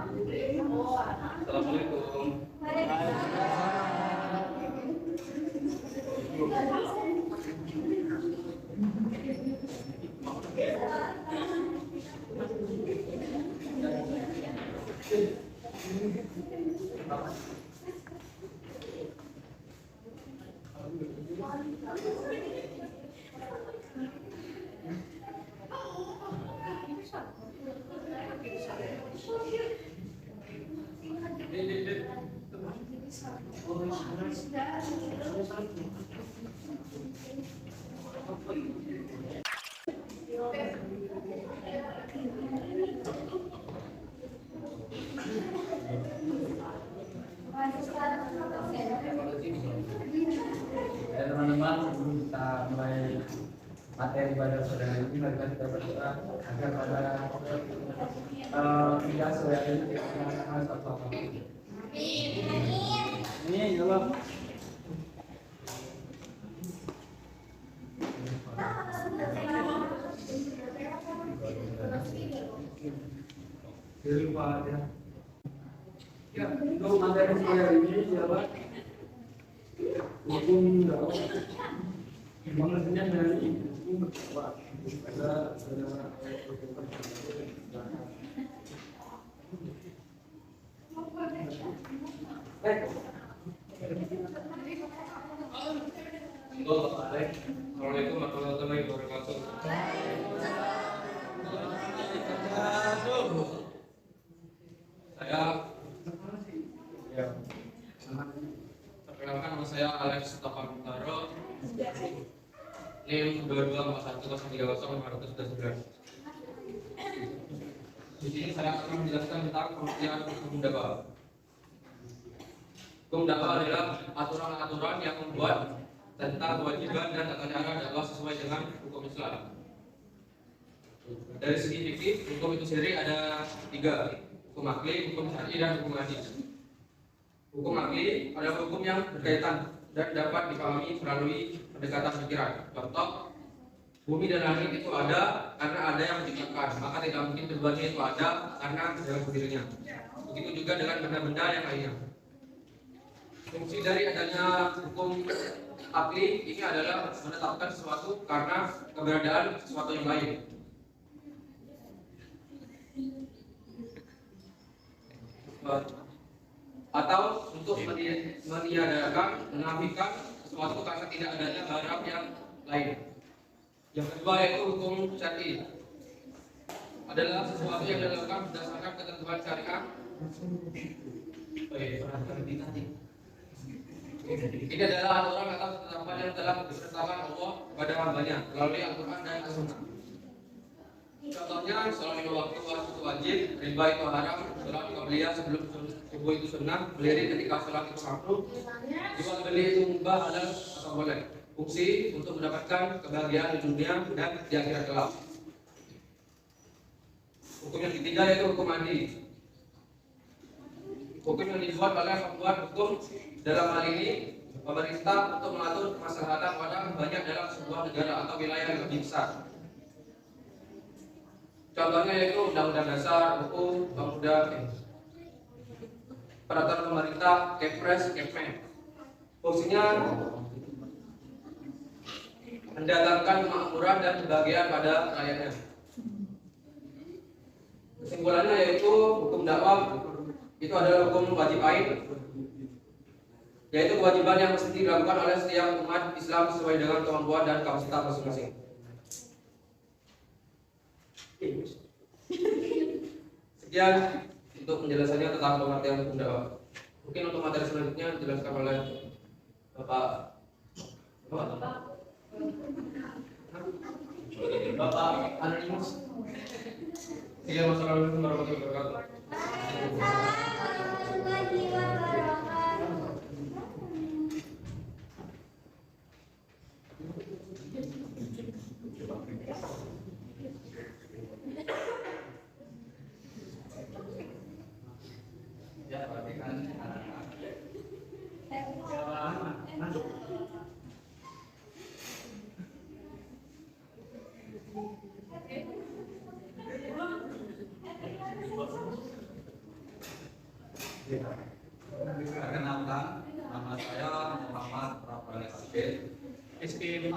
Assalamualaikum. Ya teman-teman, sebelum kita mulai materi pada sore ini, mari kita berdoa agar pada tidak sesuai dengan kita satu-satu. Ini ya Allah. Ya, untuk materi sore ini siapa? Hukum dakwah. Maksudnya dari hukum dakwah. Ada Assalamualaikum warahmatullahi wabarakatuh. Perkenalkan, nama saya Alex Takamutaro. NIM 2241030511. Di sini saya akan menjelaskan tentang pengertian hukum dakwah. Hukum dakwah adalah aturan-aturan yang membuat tentang kewajiban dan tata cara dakwah sesuai dengan hukum Islam. Dari segi fikih, hukum itu sendiri ada 3: hukum akli, hukum syar'i, dan hukum hadis. Hukum akli adalah hukum yang berkaitan dan dapat dipahami melalui pendekatan pikiran. Contoh, bumi dan langit itu ada karena ada yang menciptakan, maka tidak mungkin keduanya itu ada karena dengan sendirinya. Begitu juga dengan benda-benda yang lainnya. Fungsi dari adanya hukum akli ini adalah menetapkan sesuatu karena keberadaan sesuatu yang lain. Atau untuk meniadakan, menafikan sesuatu karena tidak adanya barang yang lain. Yang kedua yaitu hukum syar'i, adalah sesuatu yang dilakukan berdasarkan ketentuan syariat. Ini adalah aturan atau ketetapan yang telah ditetapkan Allah kepada hambanya melalui Al-Quran dan As-Sunnah. Contohnya, sholat 5 waktu itu wajib, riba itu haram, sholat qabliyah sebelum subuh itu sunnah, berdiri ketika sholat itu makruh, jual beli itu mubah, halal atau boleh. Fungsi untuk mendapatkan kebahagiaan di dunia dan di akhirat kelak. Hukum yang ketiga yaitu hukum adi. Hukum yang dibuat oleh pembuat hukum, dalam hal ini pemerintah, untuk mengatur kemaslahatan orang banyak dalam sebuah negara atau wilayah yang lebih besar. Contohnya yaitu Undang-Undang Dasar, Hukum Pemuda, Peraturan Pemerintah, Kepres, Kepmen. Fungsinya mendatangkan kemakmuran dan kebahagiaan pada rakyatnya. Kesimpulannya yaitu hukum dakwah itu adalah hukum wajib ain, yaitu kewajiban yang mesti dilakukan oleh setiap umat Islam sesuai dengan kemampuan dan kapasitas masing-masing. Sekian untuk penjelasannya tentang pengertian hukum dakwah. Mungkin untuk materi selanjutnya dijelaskan oleh Bapak Anonimus. Assalamualaikum warahmatullahi wabarakatuh. Perkenalkan, nama saya Muhammad Rafael Abid. SKM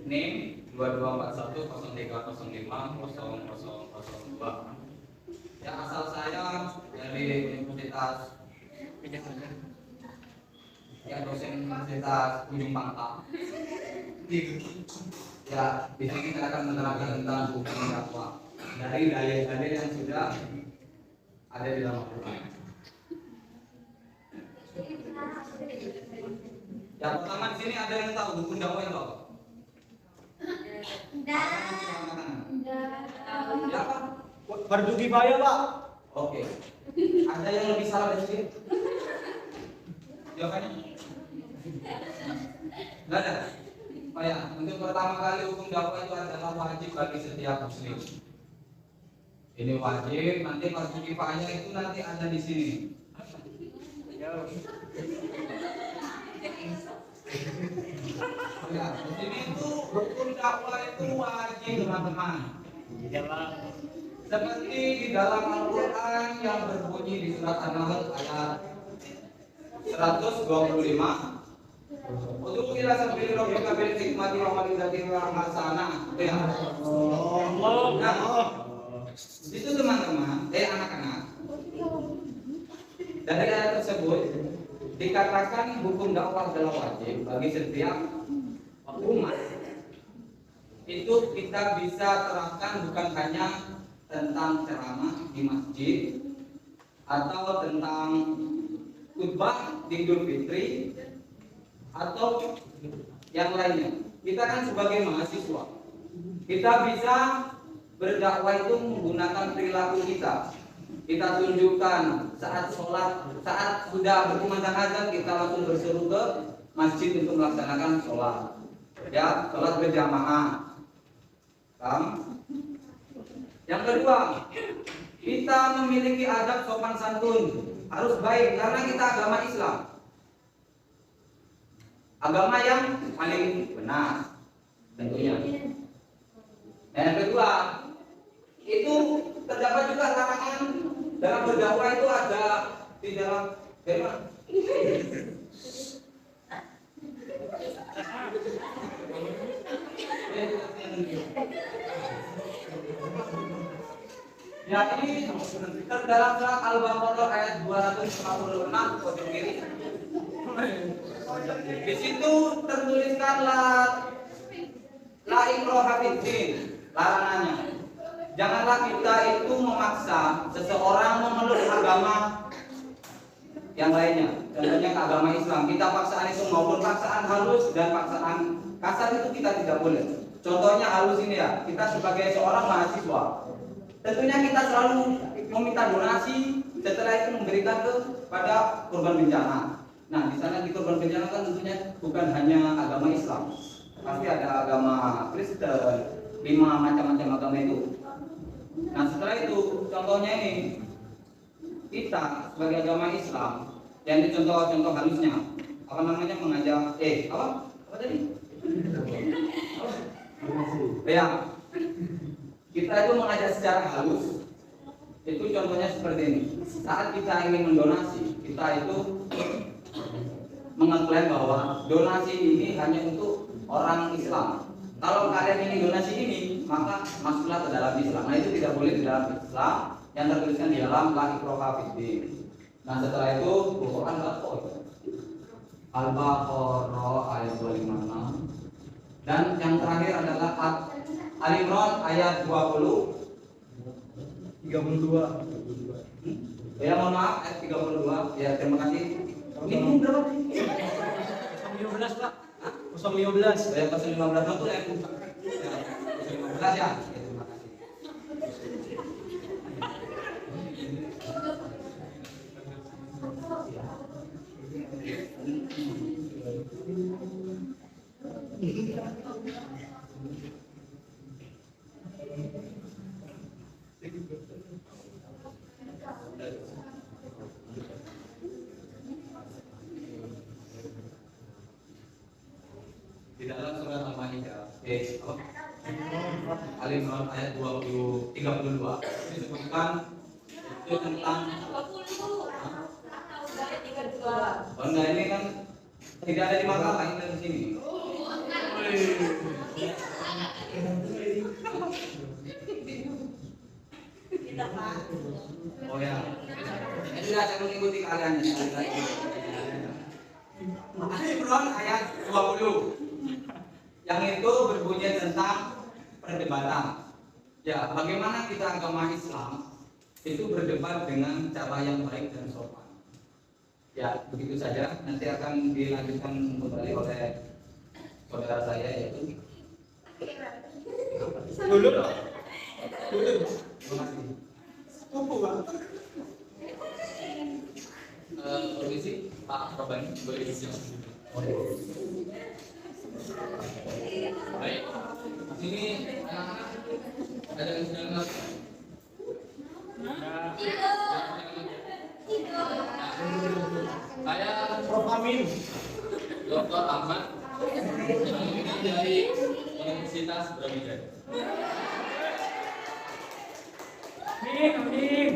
NIM 224103050002. Ya, asal saya dari Universitas dosen Universitas Ujung Pangkal. Ya, di sini saya akan menerangkan tentang hukum dakwah dari dalil-dalil yang sudah ada di dalam Al-Quran. Yang pertama di sini ada yang tahu hukum dakwah yang tahu? Ya, Pak. Fardu kifayah, Pak. Oke. Ada yang lebih salah dari sini? Jawabannya? Enggak ada. Oh ya, untuk pertama kali hukum dakwah itu adalah wajib bagi setiap muslim. Ini wajib, nanti fardu kifayah itu nanti ada di sini. Oh ya, di sini itu hukum dakwah itu wajib, teman-teman. Seperti di dalam Al-Quran yang berbunyi di surat An-Nahl ayat 125. Untuk ila sabili rabbika bil hikmati wa mau'izatil hasanah. Ya. Nah, itu teman-teman, anak-anak. Dari ayat tersebut dikatakan hukum dakwah adalah wajib bagi setiap umat. Itu kita bisa terapkan bukan hanya tentang ceramah di masjid atau tentang khutbah di Idul Fitri atau yang lainnya. Kita kan sebagai mahasiswa, kita bisa berdakwah itu menggunakan perilaku kita. Kita tunjukkan saat sholat, saat sudah berkumandang azan kita langsung berseru ke masjid untuk melaksanakan sholat. Ya, sholat berjamaah. Yang kedua, kita memiliki adab sopan santun, harus baik karena kita agama Islam. Agama yang paling benar tentunya. Dan yang kedua, itu terdapat juga larangan dalam berdakwah itu ada di dalam ya, ini terdalam surat Al-Baqarah ayat 256 pojok kiri. Di situ tertuliskan la ikraha fiddin, larangannya. Janganlah kita itu memaksa seseorang memeluk agama yang lainnya. Contohnya ke agama Islam, kita paksaan itu maupun paksaan halus dan paksaan kasar itu kita tidak boleh. Contohnya halus ini ya, kita sebagai seorang mahasiswa, tentunya kita selalu meminta donasi, setelah itu memberikan kepada korban bencana. Nah, di sana di korban bencana kan tentunya bukan hanya agama Islam, pasti ada agama Kristen, 5 macam-macam agama itu. Nah, setelah itu contohnya ini kita sebagai agama Islam, yang ini contoh-contoh halusnya, apa namanya mengajak apa tadi? Ya, kita itu mengajak secara halus. Itu contohnya seperti ini. Saat kita ingin mendonasi, kita itu mengklaim bahwa donasi ini hanya untuk orang Islam. Kalau kalian ingin donasi ini, maka masuklah ke dalam Islam. Nah, itu tidak boleh di dalam Islam yang tertuliskan di dalam la ikraha fiddin. Nah, setelah itu Quran Al-Baqarah ayat 256. Dan yang terakhir adalah Al-Imran ayat 32. Ya, mohon maaf, ayat 32. Ya, terima kasih. Ini berapa? 015, Pak. 015. Ya, 015 itu ayat 15 ya. Terima kasih. Di dalam surat Al-Maidah, Al-Imran itu tentang oh enggak, ini kan tidak ada di makalah, ini dari sini. Oh ya, ini sudah saya mengikuti kalian ya. Al-Imran ayat 20 yang itu berbunyi tentang perdebatan. Ya, bagaimana kita agama Islam itu berdebat dengan cara yang baik dan sopan. Ya, begitu saja. Nanti akan dilanjutkan kembali oleh saudara saya yaitu Dulu dong. terima kasih. Permisi, Pak Robani, boleh izin. Baik, sini anak-anak ada yang sedang ngaji. Saya Prof Amin. Dr. Ahmad ini dari Universitas Brawijaya. Amin.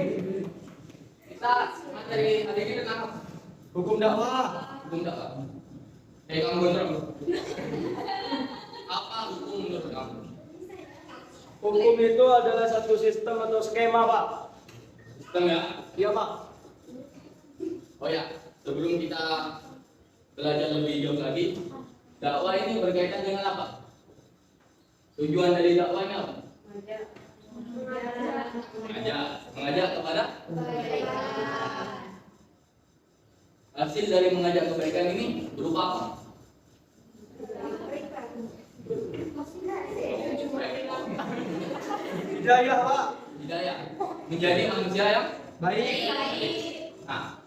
Kita materi hari ini tentang apa? Hukum dakwah. Hukum dakwah. Kamu gondrong. Apa hukum menurut kamu? Hukum itu adalah satu sistem atau skema, Pak. Sistem ya? Iya, Pak. Oh ya, sebelum kita belajar lebih jauh lagi, dakwah ini berkaitan dengan apa? Tujuan dari dakwah ini apa? Mengajak kepada hasil dari mengajak kebaikan ini berupa apa? Hidayah, Pak. Hidayah, menjadi manusia yang Baik. nah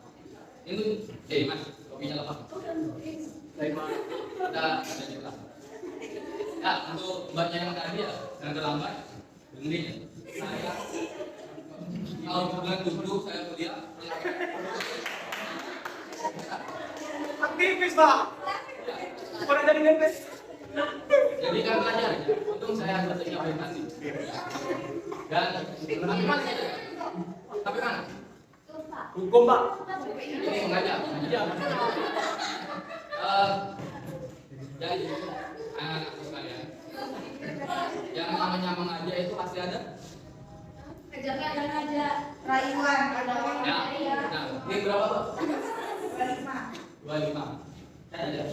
itu mas kopinya lepas Baik, Pak. kita ada juga ya untuk mbaknya yang tadi ya yang terlambat berhenti saya tahun bulan 7 saya kuliah Aktivis, Pak. Pernah jadi ngetes. jadi kan belajar ya. Untung saya bertanya orientasi dan tapi mana tapi mana Hukum, Pak. ini mengajak Iya. jadi anak-anak sekalian yang namanya mengajak itu pasti ada Jangan aja rayuan ya nah ini berapa Pak? 25 ada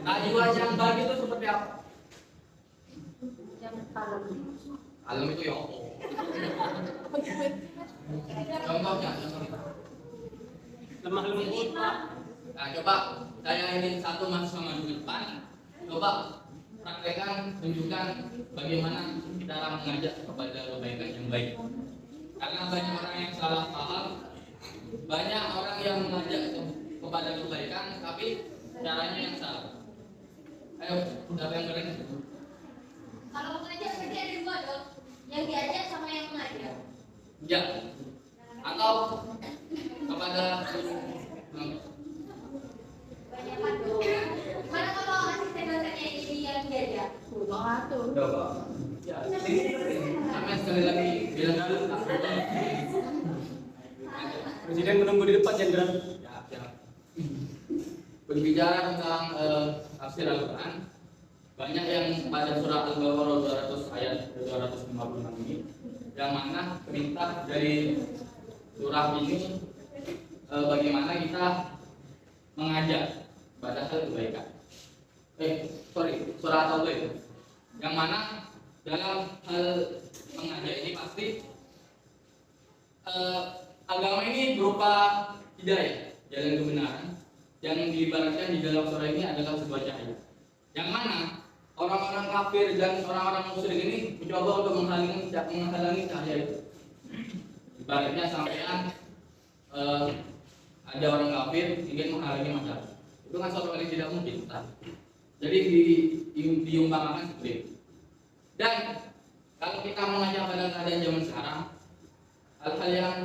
rayuan yang baik itu seperti apa? Alam itu ya apa? Contohnya Lemah lembut, Pak. nah coba saya ingin satu mahasiswa maju ke depan coba praktekkan tunjukkan bagaimana cara mengajak kepada kebaikan yang baik karena banyak orang yang salah paham banyak orang yang mengajak kepada kebaikan tapi caranya yang salah ayo siapa yang berani Kalau mengajak berarti ada dua dong, yang diajak sama yang mengajak. ya atau kepada Banyak kan dong. Mana kalau asisten dosennya ini yang diajak? Coba. ya sampai sekali lagi bilang dulu Presiden menunggu di depan, Jenderal. ya. Berbicara tentang tafsir Al-Quran banyak yang pada surah Al-Baqarah 200 ayat 256 ini yang mana perintah dari surah ini bagaimana kita mengajak pada hal kebaikan. Surah At-Taubah itu yang mana dalam hal mengajak ini pasti agama ini berupa hidayah, jalan kebenaran yang diibaratkan di dalam surah ini adalah sebuah cahaya. Yang mana orang-orang kafir dan orang-orang musyrik ini mencoba untuk menghalangi cahaya itu. Ibaratnya sampean ada orang kafir ingin menghalangi masyarakat. Itu kan suatu hal yang tidak mungkin. Jadi diumpamakan seperti itu. Dan kalau kita mengajak pada keadaan zaman sekarang, hal-hal yang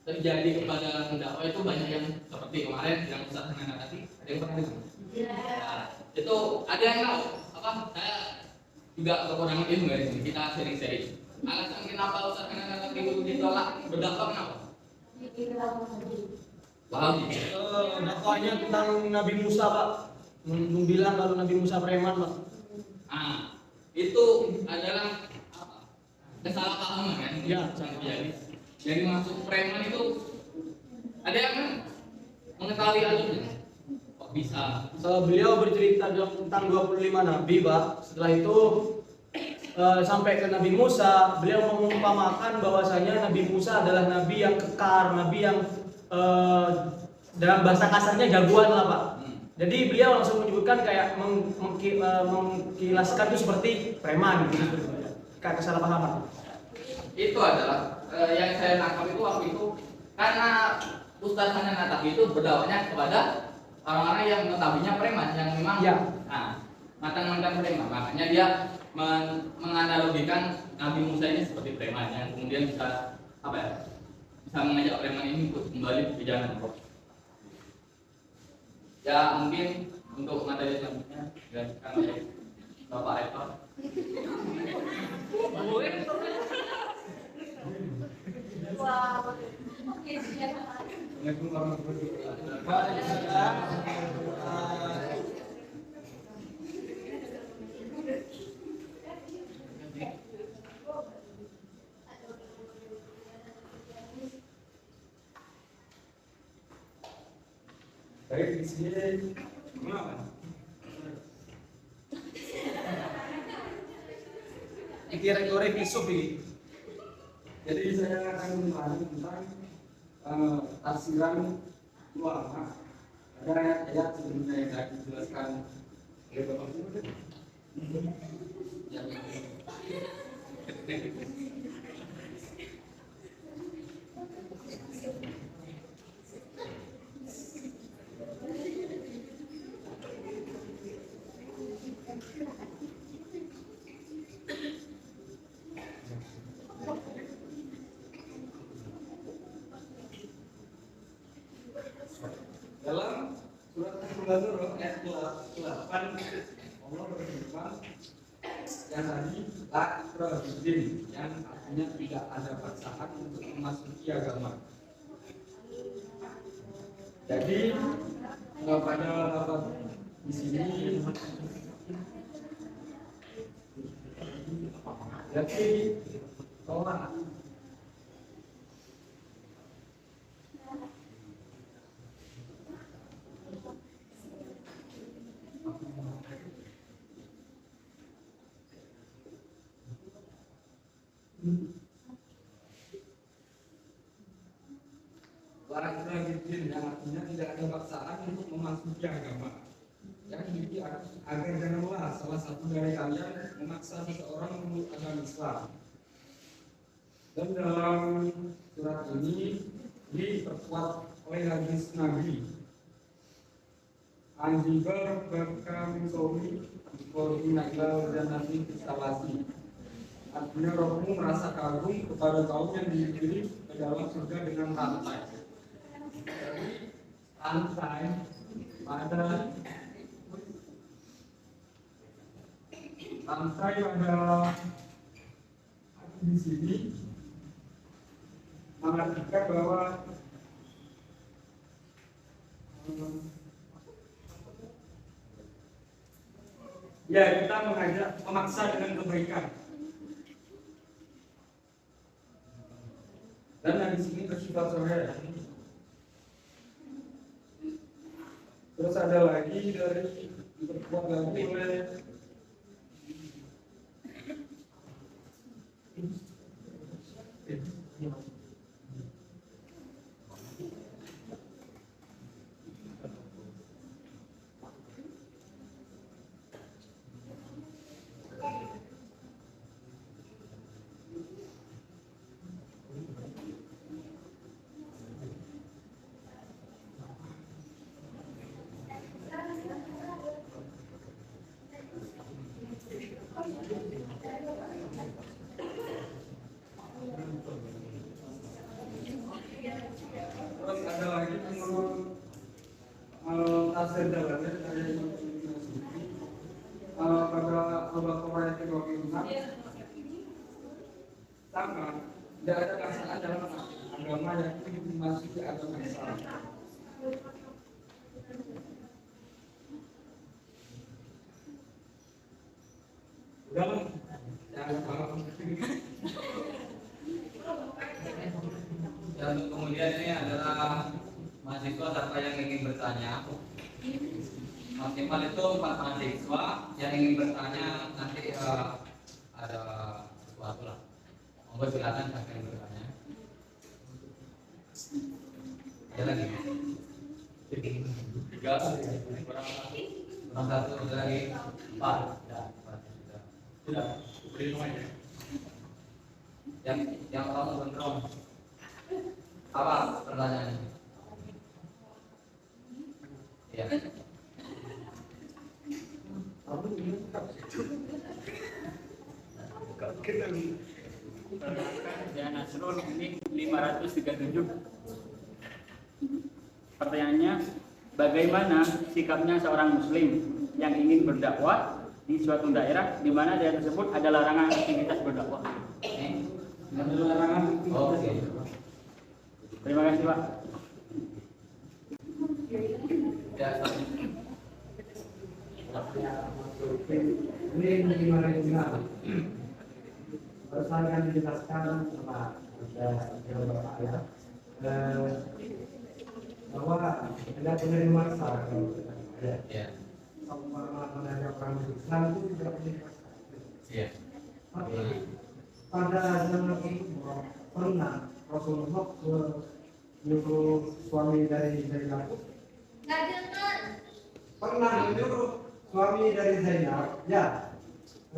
terjadi kepada pendakwah itu banyak yang seperti kemarin yang Ustaz Nana tadi, ada yang pernah dengar? Ya, itu ada yang tahu apa? Saya juga kekurangan ilmu dari sini. Kita sering-sering. Alasan kenapa Ustaz anak-anak itu ditolak berdampak kenapa? Paham? Dakwahnya tentang Nabi Musa Pak, bilang kalau Nabi Musa preman Pak. Itu adalah apa? Kesalahpahaman kan? Ya, terjadi. Jadi masuk preman itu ada yang mengetahui alurnya. Kok bisa? Beliau bercerita tentang 25 nabi Pak. Setelah itu sampai ke Nabi Musa, beliau mengumpamakan bahwasanya Nabi Musa adalah nabi yang kekar, nabi yang dalam bahasa kasarnya jagoan lah Pak. Jadi beliau langsung menyebutkan kayak mengkilaskan itu seperti preman gitu. Kayak kesalahpahaman. Itu adalah yang saya tangkap itu waktu itu karena Ustaz hanya Natafi itu berdakwahnya kepada orang-orang yang notabene preman yang memang Ya. mantan-mantan preman, makanya dia menganalogikan Nabi Musa ini seperti preman yang kemudian bisa apa ya, bisa mengajak preman ini untuk kembali ke jalan Allah. Ya mungkin untuk materi selanjutnya dilanjutkan oleh Bapak Eko. Wah, oke siap. Assalamualaikum warahmatullahi wabarakatuh. Baik, di sini mengapa? Kira-kira pisuk ini. Jadi saya akan membahas tentang tafsiran ulama. Ada ayat-ayat sebelumnya yang sudah dijelaskan oleh Bapak Guru. Dalam surat Al-Nur ayat 8 Allah berfirman yang tadi la ikraha fid-din, yang artinya tidak ada paksaan untuk memasuki agama. Jadi pada lafaz di sini jadi tolak. Larang Ibrahim yang artinya tidak ada paksaan untuk memasuki agama. Yang ini agar janganlah salah satu dari kalian memaksa seseorang memeluk agama Islam. Dan dalam surat ini diperkuat oleh hadis Nabi. Anjibar bakam somi koordinatlah dan nanti instalasi. Artinya rohmu merasa kagum kepada kaum yang dipilih ke dalam surga dengan rantai. Rantai pada di sini mengartikan bahwa ya kita mengajak memaksa dengan kebaikan. Dan di sini bersifat saudara. Terus ada lagi dari diperkuat lagi oleh Pertama, tidak ada paksaan dalam agama yang dimasuki agama Islam. Udahlah, jangan salah. Dan kemudian ini adalah mahasiswa siapa yang ingin bertanya. Maksimal itu 4 mahasiswa yang ingin bertanya, nanti ada sesuatu lah. Monggo silakan siapa yang bertanya. Ada lagi? 3, kurang 1, ada lagi 4. Sudah. Yang kamu gondrong. Apa pertanyaannya? Ya. Dan Nasrul ini 537. Pertanyaannya, bagaimana sikapnya seorang muslim yang ingin berdakwah di suatu daerah di mana daerah tersebut ada larangan aktivitas berdakwah? Ada larangan. Oke. Terima kasih, Pak. Ya. Ini bagaimana juga? Saya akan dijelaskan sama Bapak ya, bahwa ada penerima maksa Ya. sama menajak orang Islam itu tidak dimaksa. Ya. Pada zaman itu pernah Rasulullah menyuruh suami dari Zainab. Nggak dengar. Pernah menyuruh suami dari Zainab, ya,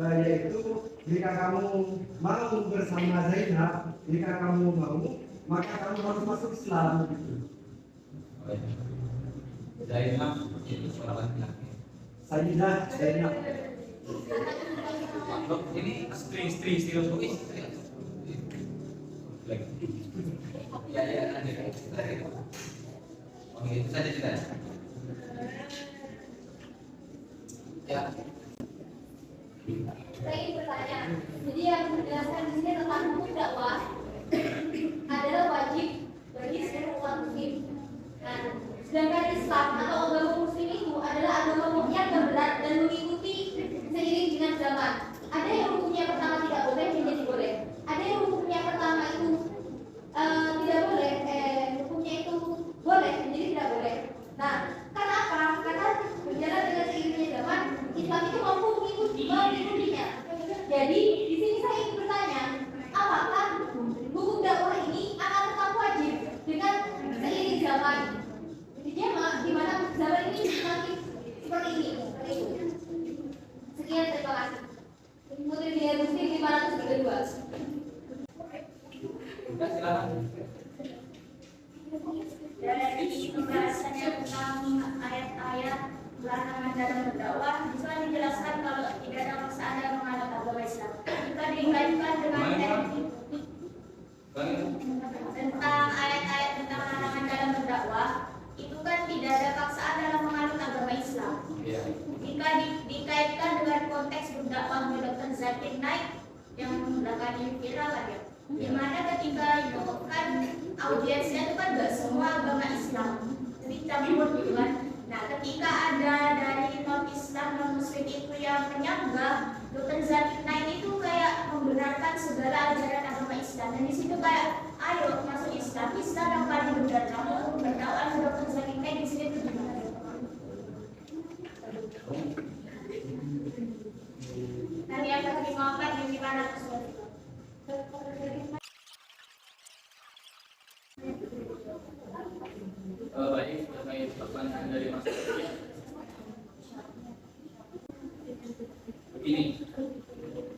yaitu jika kamu mau bersama Zainab, jika kamu mau, maka kamu harus masuk Islam. Zainab itu seorang laki-laki. Sayyidah Zainab. Loh, ini istri Rasulullah. Lagi. Ya, ada. Oh, itu saja sudah. Ya. Saya ingin bertanya. Jadi yang menjelaskan di sini tentang hukum dakwah adalah wajib bagi seluruh umat muslim. Nah, sedangkan Islam atau agama muslim itu adalah agama yang berat dan mengikuti seiring dengan zaman. Ada yang hukumnya pertama tidak boleh menjadi boleh. Ada yang hukumnya pertama itu tidak boleh, hukumnya itu boleh menjadi tidak boleh. Nah, kenapa? Karena berjalan dengan seiringnya zaman, Islam itu mampu mengikutinya. Jadi di sini saya ingin bertanya, apakah hukum dakwah ini akan tetap wajib dengan seiring zaman? Di mana zaman ini semakin seperti ini, seperti itu. Sekian, terima kasih. Putri Dia Muslim 532. Ya, silakan. Dari pembahasannya tentang ayat-ayat larangan dalam berdakwah, bisa dijelaskan kalau tidak ada paksaan dalam menganut agama Islam. Jika dikaitkan dengan tentang ayat-ayat tentang larangan dalam berdakwah, itu kan tidak ada paksaan dalam menganut agama Islam. Iya. Jika dikaitkan dengan konteks berdakwah Dr. Zakir Naik yang belakangan viral kan ya, dimana ketika itu kan audiensnya itu kan gak semua agama Islam, jadi campur gitu kan. Nah, ketika ada dari non Islam non Muslim itu yang menyanggah, Dr. Zakir Naik itu kayak membenarkan segala ajaran agama Islam, dan di situ kayak ayo masuk Islam, Islam yang paling benar. Kamu berdakwah Dr. Zakir Naik di sini itu gimana? Dan yang terima di mana Baik, terkait pertanyaan dari Mas Arif. Begini,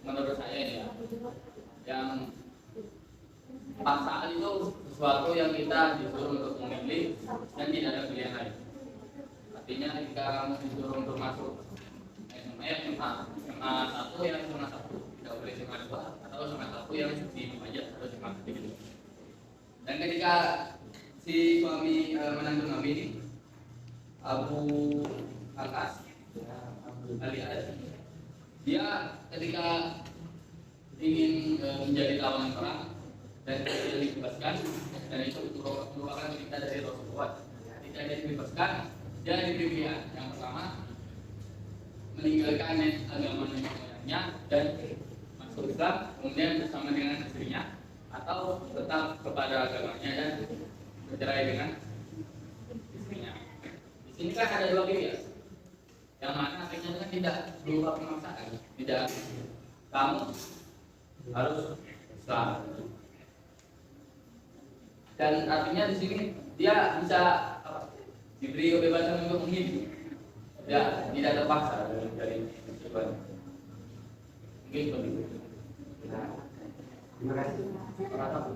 menurut saya ya, yang paksaan itu sesuatu yang kita disuruh untuk memilih dan tidak ada pilihan lain. Artinya ketika kamu disuruh untuk masuk SMA 1 yang SMA 1, tidak boleh SMA 2 atau SMA 1 yang di aja atau SMA 3. Dan ketika si suami menantu kami ini Abu Akas alias dia ketika ingin menjadi tawanan perang dan dia dibebaskan, dan itu merupakan perintah dari Rasulullah. Ketika dia dibebaskan, dia diberi pilihan. Yang pertama, meninggalkan agama nenek moyangnya dan masuk Islam, kemudian bersama dengan istrinya, atau tetap kepada agamanya dan bercerai dengan istrinya. Di sini kan ada dua pilihan, yang mana akhirnya kan tidak berupa pemaksaan, tidak kamu harus Islam. Dan artinya di sini dia bisa diberi kebebasan untuk memilih, ya tidak terpaksa dari tujuan. Mungkin seperti itu. Terima kasih. Yang pertama,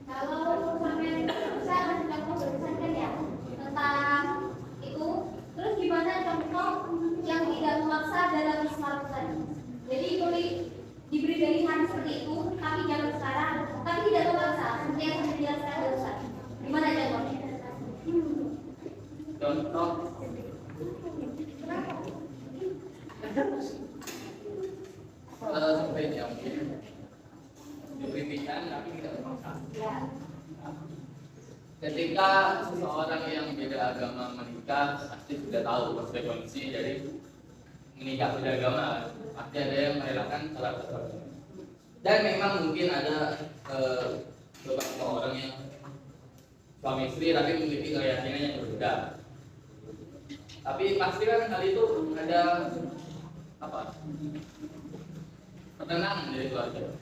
kalau sampai bisa kamu berkesan ya tentang itu, terus gimana contoh yang tidak memaksa dalam Islam tadi? Jadi boleh diberi pilihan seperti itu, tapi jangan sekarang, tapi tidak memaksa, seperti yang sudah dijelaskan barusan. Gimana contohnya? Contoh seperti yang diberi pilihan tapi tidak memaksa. Ya. Ketika seseorang yang beda agama menikah, pasti sudah tahu konsekuensi dari menikah beda agama. Pasti ada yang merelakan salah satu agama. Dan memang mungkin ada beberapa orang yang suami istri tapi memiliki keyakinan yang berbeda. Tapi pasti kan hal itu ada apa? Pertentangan dari keluarga.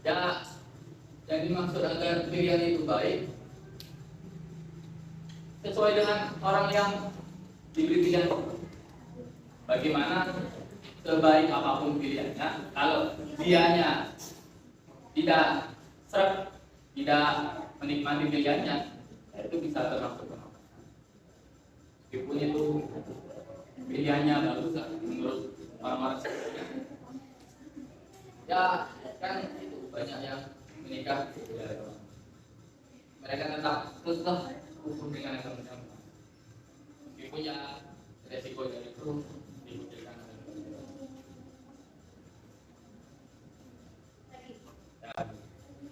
Ya, yang dimaksud agar pilihan itu baik sesuai dengan orang yang diberi pilihan. Bagaimana sebaik apapun pilihannya, kalau dianya tidak seret, tidak menikmati pilihannya, ya itu bisa termasuk penolakan. Meskipun itu pilihannya bagus menurut orang-orang sebelumnya. Ya kan itu banyak yang menikah ya, mereka tetap terus hukum dengan yang sama-sama. Meskipun ya resiko dari itu dibuktikan. Ya.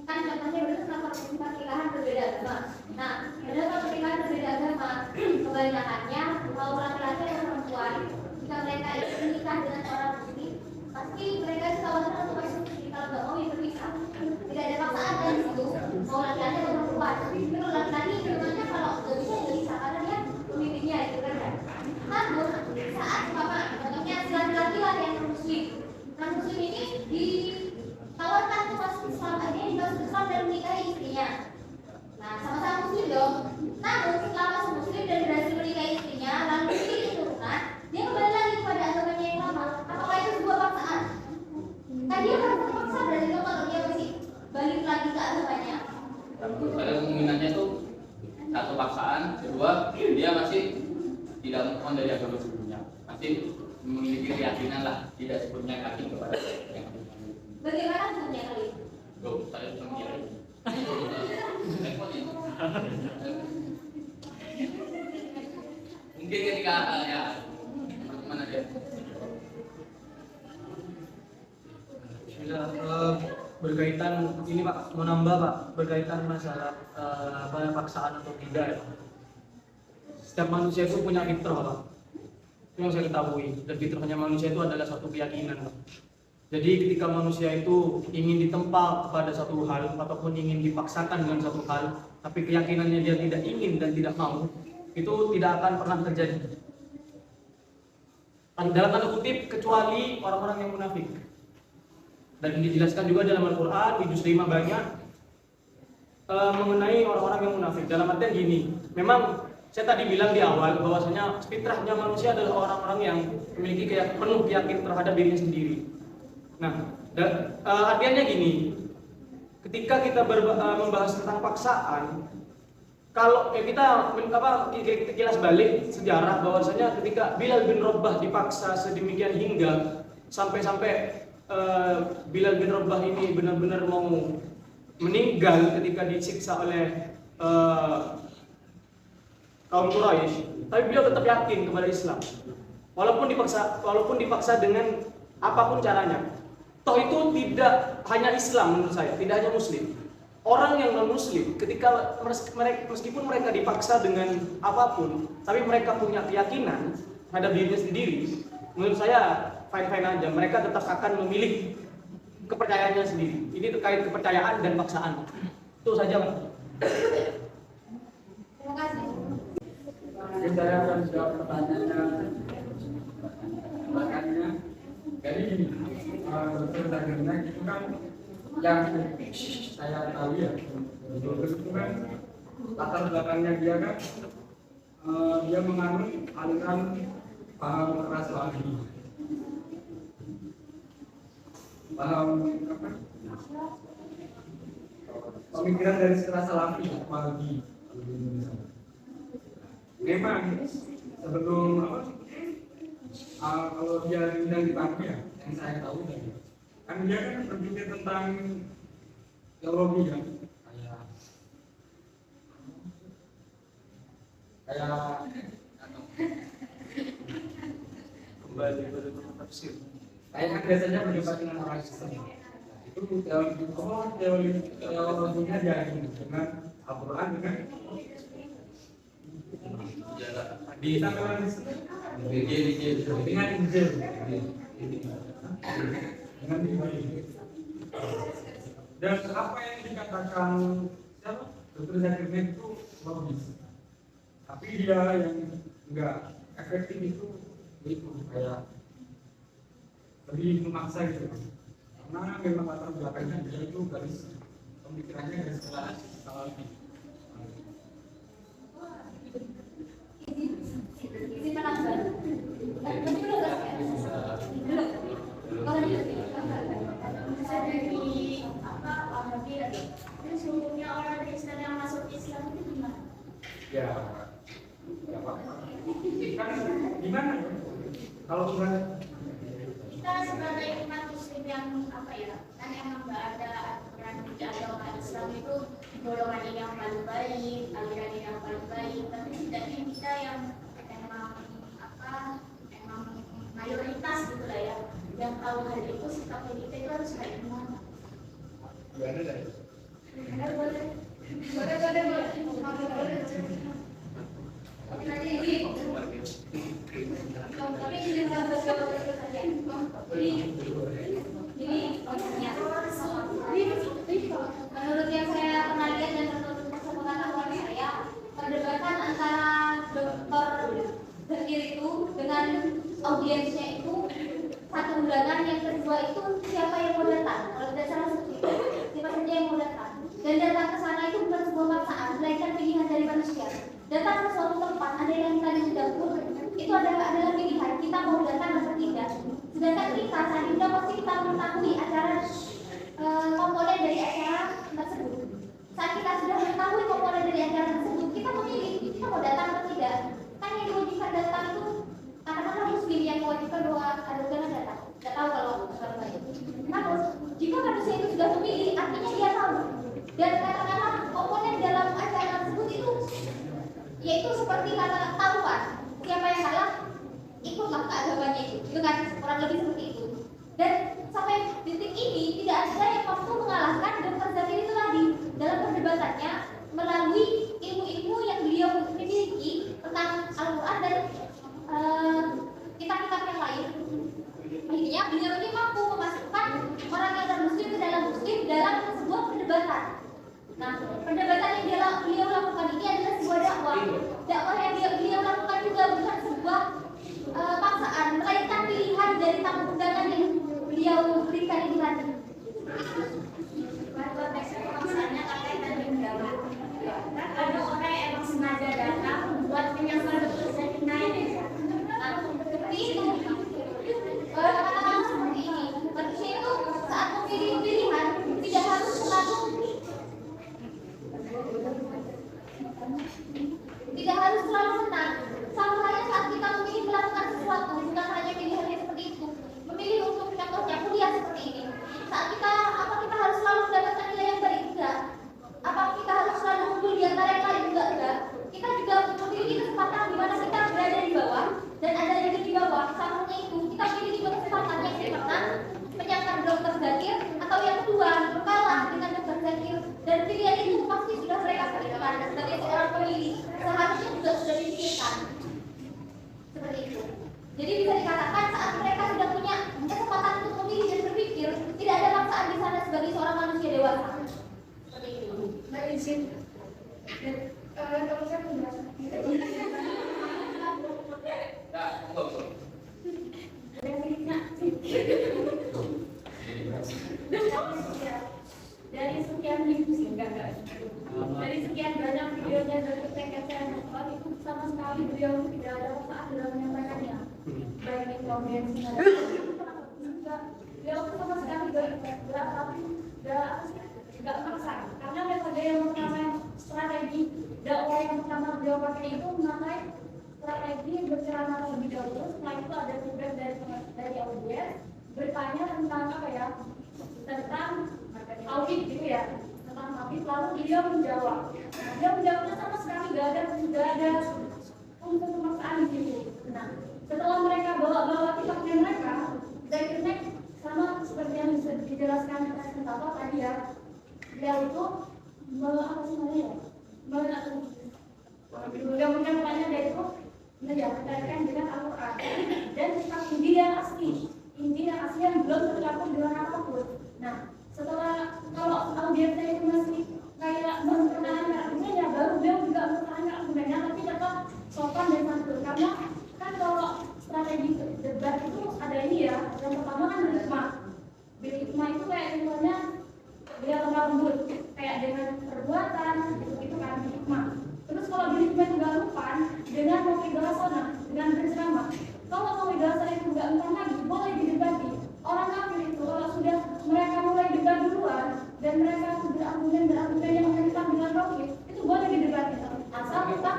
Kan contohnya berarti kenapa pernikahan berbeda agama. Nah, padahal kalau pernikahan berbeda agama, kebanyakannya kalau laki-laki atau perempuan, jika mereka itu menikah dengan orang muslim, pasti mereka ditawarkan untuk masuk muslim. Kalau nggak mau ya berpisah. Tidak ada paksaan dari situ, mau laki-laki atau perempuan. Kalau laki-laki sebenarnya kalau nggak bisa ya bisa karena dia pemimpinnya itu kan. Namun saat contohnya si laki-laki lah yang muslim, nah muslim ini ditawarkan untuk masuk Islam, akhirnya masuk Islam dan menikahi istrinya. Nah, sama-sama muslim dong. Namun setelah masuk muslim dan berhasil menikahi istrinya, lalu memiliki keturunan, dia kembali lagi kepada agamanya yang lama. Apakah itu sebuah paksaan? Kan dia merasa terpaksa berarti dong kalau dia masih balik lagi ke agamanya. Pada kemungkinannya itu satu paksaan, kedua dia masih tidak move on dari agama sebelumnya, masih memiliki keyakinan lah, tidak sepenuhnya yakin kepada yang Bagaimana hukumnya kali ini? saya bisa menilai. Mungkin ketika ya teman-teman ada berkaitan ini Pak, menambah Pak, berkaitan masalah paksaan atau tidak ya. Setiap manusia itu punya fitrah Pak, itu yang saya ketahui, dan fitrahnya manusia itu adalah satu keyakinan Pak. Jadi ketika manusia itu ingin ditempa kepada satu hal ataupun ingin dipaksakan dengan satu hal, tapi keyakinannya dia tidak ingin dan tidak mau, itu tidak akan pernah terjadi. Dalam tanda kutip, kecuali orang-orang yang munafik. Dan dijelaskan juga dalam Al-Quran, di juz 5 banyak mengenai orang-orang yang munafik. Dalam artian gini, memang saya tadi bilang di awal bahwasanya fitrahnya manusia adalah orang-orang yang memiliki penuh keyakinan terhadap dirinya sendiri. Nah, artinya gini, ketika kita membahas tentang paksaan, kalau kita kilas balik sejarah bahwasanya ketika Bilal bin Rabah dipaksa sedemikian hingga sampai Bilal bin Rabah ini benar-benar mau meninggal ketika disiksa oleh kaum Quraisy, tapi beliau tetap yakin kepada Islam. walaupun dipaksa dengan apapun caranya. Toh itu tidak hanya Islam menurut saya, tidak hanya Muslim. Orang yang non Muslim, ketika meskipun mereka dipaksa dengan apapun, tapi mereka punya keyakinan terhadap dirinya sendiri, menurut saya fine-fine aja. Mereka tetap akan memilih kepercayaannya sendiri. Ini terkait kepercayaan dan paksaan. Itu saja, Pak. Terima kasih. Mungkin saya akan jawab pertanyaannya. Jadi betul tadinya itu kan yang saya tahu ya, betul itu kan latar belakangnya dia kan dia menganut aliran paham keras lagi, paham apa? Pemikiran dari sekelas salafi pagi. Memang sebelum apa? Kalau dia diundang di pagi ya, yang saya tahu tadi, kan dia kan berpikir tentang teologi kan, kayak Kembali pada tafsir. kayak kan biasanya berdebat dengan orang Kristen. Itu teologinya dia dengan Al-Quran dengan kita memang dengan Injil, dengan Injil. Dan apa yang dikatakan siapa? Dr. Zakir Naik itu logis. Tapi dia yang enggak efektif itu kayak lebih memaksa gitu. Karena memang latar belakangnya dia itu garis pemikirannya garis kelas salafi. Izin menambah. Tapi belum kan? Belum. Kalau dari apa Pak Habib, terus hukumnya orang Kristen yang masuk Islam itu gimana? Ya Pak. Kan gimana? Kalau sudah Kita sebagai umat Muslim yang apa ya, kan emang nggak ada aturan di agama Islam itu golongan ini yang paling baik, aliran ini yang paling baik. Tapi setidaknya kita yang emang mayoritas gitu lah ya, yang tahu hal itu sikap kita itu harus kayak gimana? gimana deh? Boleh. Nanti ini. Tapi ini menurut yang saya pernah lihat dan menurut pengetahuan saya, perdebatan antara dokter Zakir itu dengan audiensnya itu satu bulanan, yang kedua itu siapa yang mau datang. Kalau tidak salah seperti itu, siapa saja yang mau datang. Dan datang ke sana itu bukan sebuah paksaan, melainkan pilihan dari manusia. Datang ke suatu tempat, ada yang tadi sudah pun, itu adalah pilihan kita mau datang atau tidak. Sedangkan kita saat ini pasti kita mengetahui acara komponen dari acara tersebut. Saat kita sudah mengetahui komponen dari acara tersebut, kita memilih kita mau datang atau tidak. Kan yang diwajibkan datang itu katakanlah Muslim yang mewajibkan bahwa ada jangan datang. Tidak tahu kalau baik. Namun jika manusia itu sudah memilih, artinya dia tahu. Dan katakanlah komponen dalam acara tersebut itu yaitu seperti kata taruhan, siapa yang salah ikutlah ke agamanya itu kan kurang lebih seperti itu. Dan sampai detik ini tidak ada yang mampu mengalahkan Dr. Zakir itu tadi dalam perdebatannya melalui ilmu-ilmu yang beliau miliki tentang Al-Quran dan kitab-kitab yang lain. Akhirnya beliau ini mampu memasukkan orang yang non-Muslim ke dalam Muslim dalam sebuah perdebatan. Nah, perdebatan yang beliau lakukan ini adalah sebuah dakwah. Dakwah yang beliau lakukan juga bukan sebuah paksaan, melainkan pilihan dari tamu undangan yang beliau berikan itu tadi. Konteks paksaannya terkait dengan undangan. Ada orang yang emang sengaja datang buat menyambut Dr. Zakir Naik. Nah, seperti itu. Kata-kata seperti ini, manusia itu saat memilih pilihan tidak harus selalu menang. Sama halnya saat kita memilih melakukan sesuatu, bukan hanya pilihannya seperti itu. Memilih enggak. Dari sekian banyak videonya dari TKT saya nonton itu sama sekali beliau tidak ada paksaan dalam menyampaikannya. Baik itu audiensnya beliau sama sekali nggak maksa. Karena metode yang pertama strategi dakwah yang pertama beliau pakai itu memakai strategi berceramah terlebih dahulu. Setelah itu ada feedback dari audiens bertanya tentang apa ya, tentang audit gitu ya, tentang audit, lalu beliau menjawab. Nah, dia menjawabnya sama sekali nggak ada unsur pemaksaan di situ. Nah, setelah mereka bawa kitabnya mereka, akhirnya sama seperti yang bisa dijelaskan presentator tadi ya, beliau itu beliau menyampaikannya dari itu menjabarkan dengan Al-Quran dan kitab Injil yang asli yang belum tercampur dengan apapun. Nah, setelah kalau audiensnya itu masih kayak mempertahankan argumennya, baru beliau juga mempertahankan argumennya, tapi tetap sopan dan santun. Karena kan kalau strategi debat itu ada ini ya, yang pertama kan bil hikmah itu kayak misalnya dia lemah lembut, kayak dengan perbuatan itu kan bil hikmah. Terus kalau bil hikmah itu gak lupan dengan mau'idhah hasanah, dengan berceramah. Kalau mau'idhah hasanah itu gak lupan lagi, boleh didebati. Orang kafir itu kalau sudah mereka mulai debat duluan dan mereka berargumen yang menentang dengan tauhid, itu boleh didebati asal tetap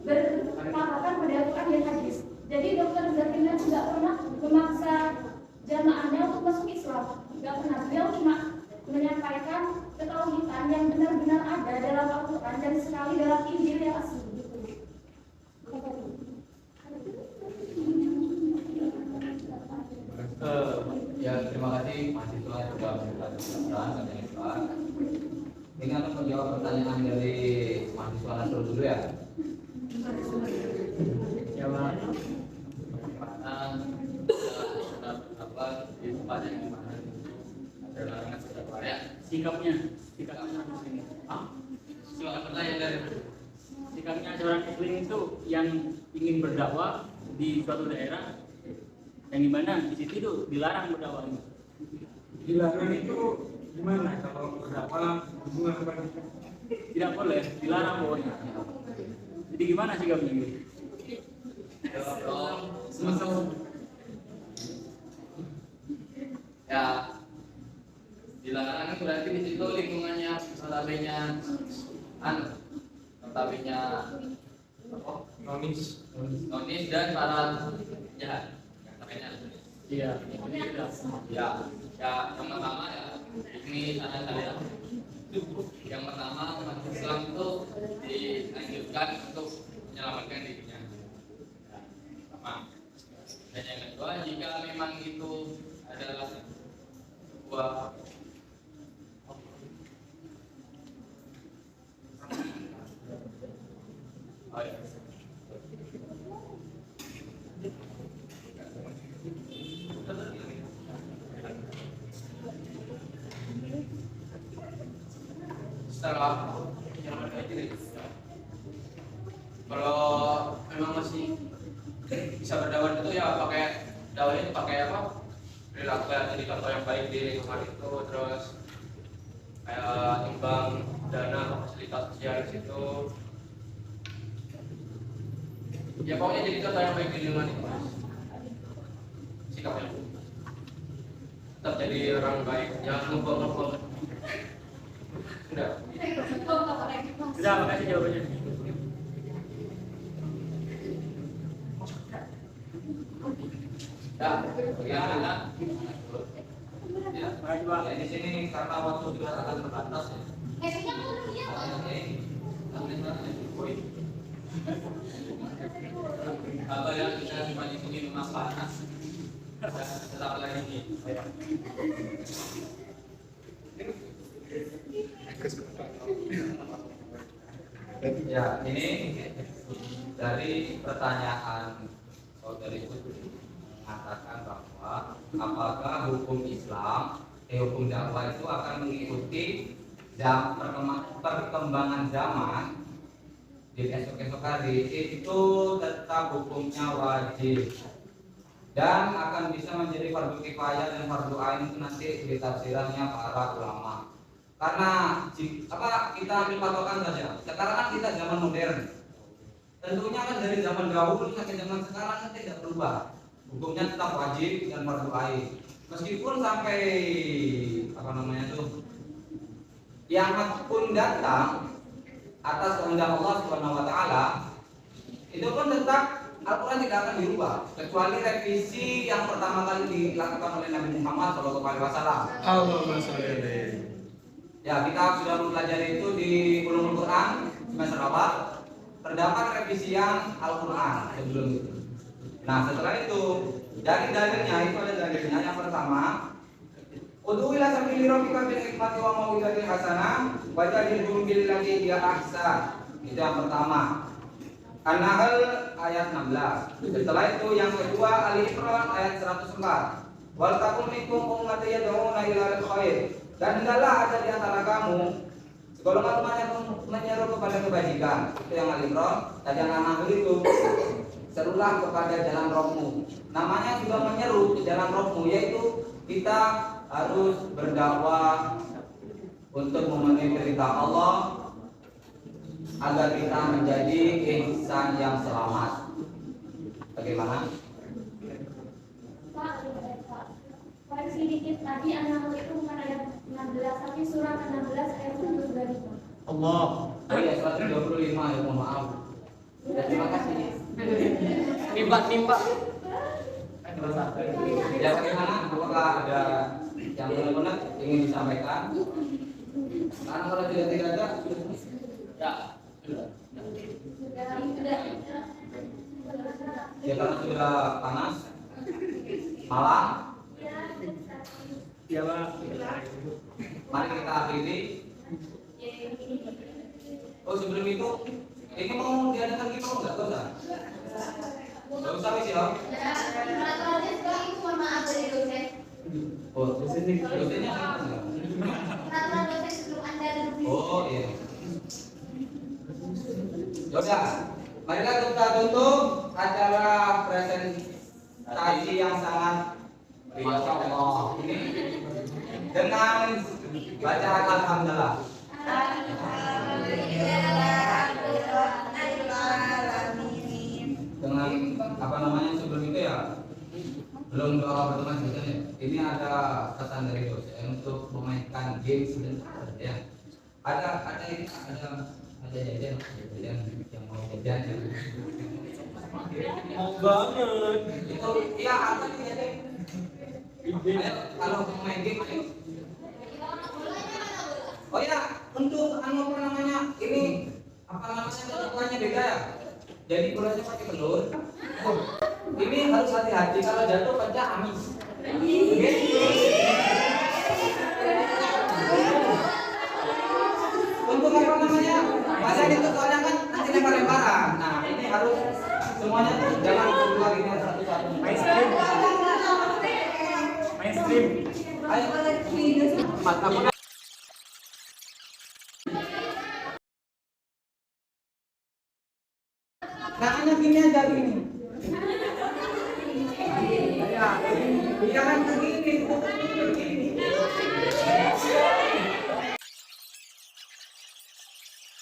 berpatokan pada Al-Quran dan hadis. Jadi Dr. Zakirnya tidak pernah memaksa jamaahnya untuk masuk Islam, tidak pernah. Beliau cuma menyampaikan ketauhidan yang benar-benar ada dalam Al-Quran dan sekali dalam Injil yang asli. Ya, terima kasih mahasiswa yang sudah memberikan penjelasan. Ini akan menjawab pertanyaan dari mahasiswa Nasrul dulu ya. Ya, Pak. Apa di tempat yang dimana ada larangan berdakwah? Sikapnya muslim. Silakan pertanyaan dari sikapnya seorang muslim itu yang ingin berdakwah di suatu daerah yang dimana di situ itu dilarang berdakwah. Dilarang itu gimana kalau berdakwah hubungan kepada Tidak boleh, dilarang pokoknya. Jadi gimana sikapnya gitu? Ya, dilarang berarti di situ lingkungannya nonis dan para jahat. Iya, ya, yang pertama ya ini saran saya. Yang pertama umat Islam itu dianjurkan untuk menyelamatkan dirinya. Pertama. Dan yang kedua, jika memang itu adalah sebuah setelah menyelamatkan diri. Kalau memang masih bisa berdakwah itu ya pakai dakwahnya itu pakai apa? Perilaku ya, jadi contoh yang baik di lingkungan itu, terus kayak imbang dana fasilitas sosial di situ. Ya pokoknya jadi contoh yang baik di lingkungan itu, Mas. Sikapnya tetap jadi orang baik, jangan lupa. Sudah, makasih jawabannya. Ya, ya, di sini karena waktu sudah sangat terbatas ya. Apa yang kita cuma di sini memang panas, tetap lagi ini. Ya, ini dari pertanyaan saudari Putri mengatakan bahwa apakah hukum Islam, hukum dakwah itu akan mengikuti perkembangan zaman di esok-esok hari. Itu tetap hukumnya wajib dan akan bisa menjadi fardu kifayah dan fardu ain itu nanti di tafsirannya para ulama. Karena kita ambil patokan saja. Sekarang kan kita zaman modern. Tentunya kan dari zaman dahulu sampai zaman sekarang kan tidak berubah. Hukumnya tetap wajib dan fardu ain. Meskipun sampai kiamat pun datang atas kehendak Allah Subhanahu wa taala, itu pun tetap Al-Quran tidak akan dirubah kecuali revisi yang pertama kali dilakukan oleh Nabi Muhammad SAW. Allahumma sholli alaihi. Ya, kita sudah mempelajari itu di Ulumul Quran semester awal. Terdapat revisian Al-Quran sebelum itu. Nah, setelah itu dari dalilnya itu ada dalilnya. Yang pertama, Ud'u ila sabili rabbika bil hikmati wa mau'izatil hasanah wajadilhum billati hiya ahsan. Itu yang pertama. An-Nahl ayat 16. Setelah itu yang kedua Ali Imran ayat 104. Wal takum minkum ummatun yad'una ilal khair. Dan hendaklah ada di antara kamu segolongan umat yang menyeru kepada kebajikan. Itu yang Ali Imran. Dan yang An-Nahl itu serulah kepada jalan Rohmu. Namanya juga menyeru ke jalan Rohmu, yaitu kita harus berdakwah untuk memenuhi perintah Allah agar kita menjadi insan yang selamat. Bagaimana? Pak, sedikit tadi An-Nahl itu bukan ayat 16 tapi surat 16 ayat 125. Allah. Oh iya, 125 ya, mohon maaf. Ya, terima kasih. Nimba. Ya, bagaimana? Apakah ada yang benar-benar ingin disampaikan? Karena kalau tidak ada, Ya, sudah. ya karena sudah panas, malam. Ya, Pak. Mari kita akhiri. Oh, sebelum itu, ini mau diadakan gitu enggak? Enggak usah wis ya. Peraturannya sekarang itu mohon maaf dari dosen. Oh, dosennya apa? Peraturan dosen sebelum Anda duduk. Oh, iya. Yaudah, marilah kita tutup acara presentasi yang sangat Masya Allah ini dengan bacaan Alhamdulillah. Dengan sebelum itu ya belum doa pertemuan saja. Ini ada pesan dari dosen untuk memainkan game sebentar ya. Ada jajan yang mau jajan. Mau banget. Itu iya apa nih jajan? Ayo, kalau mau main game ayo. Oh ya, untuk ini bentuknya beda ya. Jadi bolanya pakai telur. Ini harus hati-hati kalau jatuh pecah amis. Untuk masa itu soalnya kan nanti lempar-lemparan. Nah, ini harus semuanya tuh jangan keluar ini satu-satu. Mainstream. Ayo. Mantap. Caranya gini aja gini. Ya, jangan begini.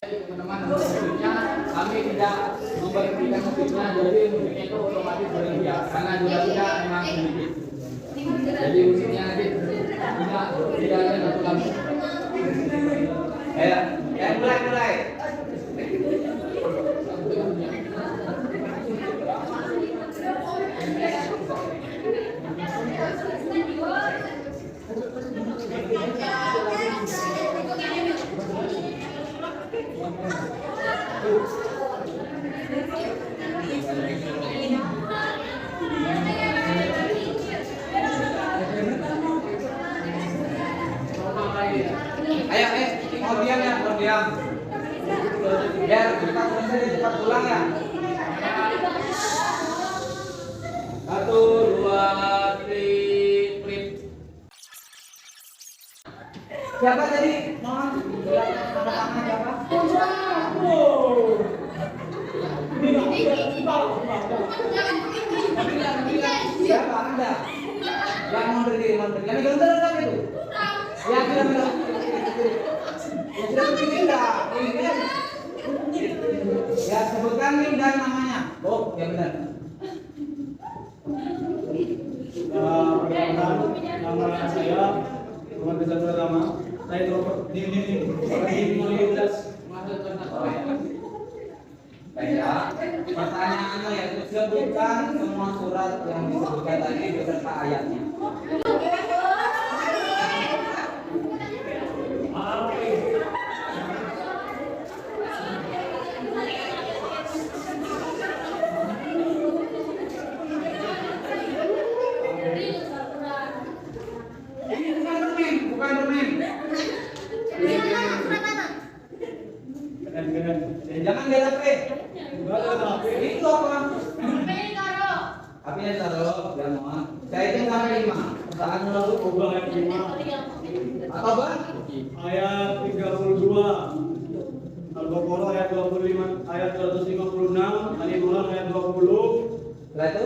Teman-teman, selanjutnya kami tidak memberikan musiknya, jadi musiknya itu otomatis berhenti karena durasinya memang sedikit. Jadi musiknya nanti tidak ada satu lagu. Mulai. Ayo, mau diam. Biar kita bisa cepat pulang ya. 1, 2, 3, flip. Siapa tadi? Mohon tangan siapa? Siapa Anda? Yang mau berdiri. Yang bilang itu? Ya, bilang. Tidak begitu tidak. Ya sebutkan nih dan namanya. Oh, ya benar. Perkenalkan, nama saya Muhammad Rizal Pratama. Saya introvert di 2015. Oh ya. Baik ya. Pertanyaannya yaitu sebutkan semua surat yang disebutkan tadi beserta ayatnya. Ini bukan permen, bukan permen. Jangan lihat HP. Itu apa? Apa yang taruh? Ya mohon. Saya hitung sampai 5. Tahan dulu. Ubah ayat 5. Apa bang? Ayat 32. Al-Baqarah ayat 25, ayat 256, Ali Imran ayat 20. Setelah itu?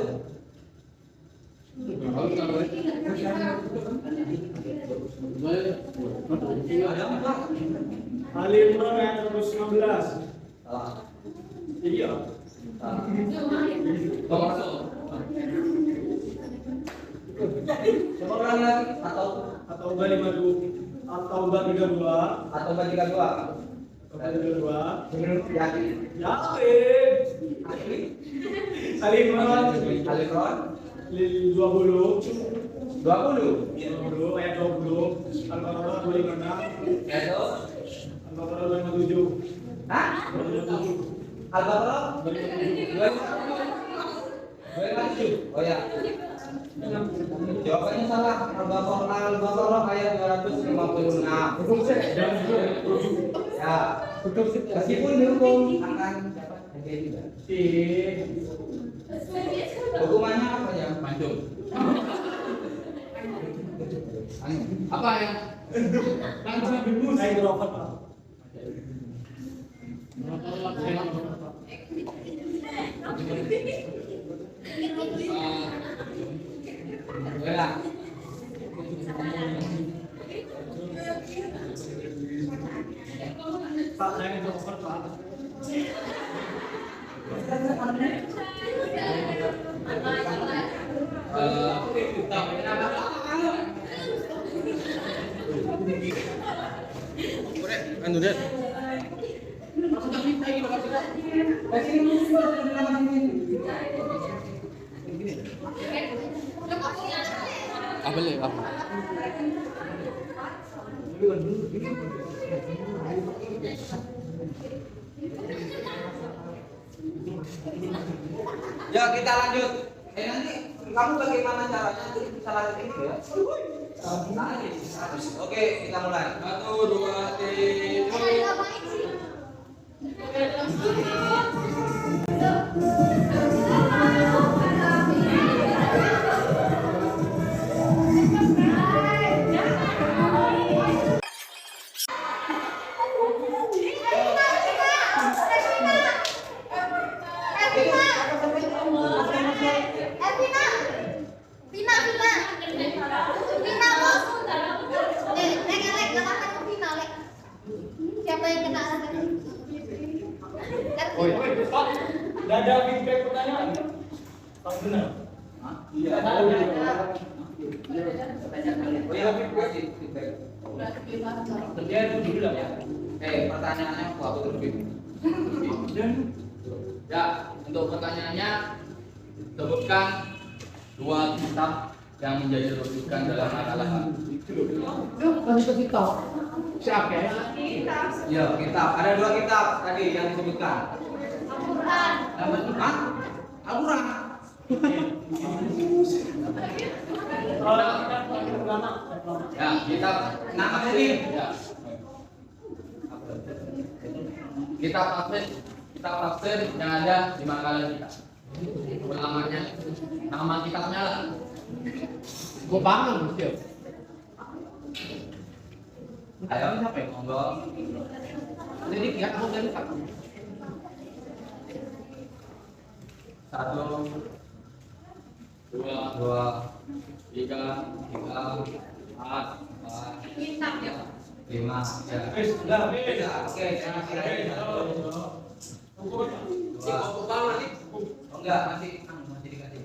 Ada apa? Ali Imran ayat 119. Salah. Iya. Salah. Coba ulang lagi Atau 52 atau 32 atau bagi dua. atau 32. Menurut yakin. Yakin. Ali Imran Al-Imran 20 20. ayat 20, Al-Baqarah 256, Yaitu Al-Baqarah 257. hah? 257. Al-Baqarah 257. 257. Oh ya. Jawabannya salah. Al-Baqarah ayat 256. Ya. Meskipun dihukum akan dapat hadiah juga. Hukumannya apa ya? Mancung. Apa ya? Saya introvert, Pak. Ya. Pak, saya introvert, Pak. Apa le? Apa? Ya kita lanjut. Nanti kamu bagaimana caranya nanti bisa lanjut ini ya? Oke kita mulai. 1, 2, 3. Siapa yang kena? Oh iya, Pak. Tidak ada feedback pertanyaan. Pak benar. Iya. Tahu gitu. Oh iya feedback. Dia itu dulu ya. Pertanyaannya aku terlebih. Ya, untuk pertanyaannya sebutkan 2 kitab yang menjadi rujukan dalam makalah. Siapa ya? Ya kitab. Ada 2 kitab tadi yang disebutkan. Hah? Al-Quran. Ya, kitab Nama muslim. ya. Kitab tafsir yang ada di makalah kita. Ulamanya, nama kitabnya lah. Gua paham mesti. Ayo siapa? Monggo. Jadi ya kamu dari apa? 1, 2, 2, 3, 4, 5, 6, Kitab ya. 5 ya. Sudah, Oke, terima kasih. Hukum. Oh, enggak, masih dikasih.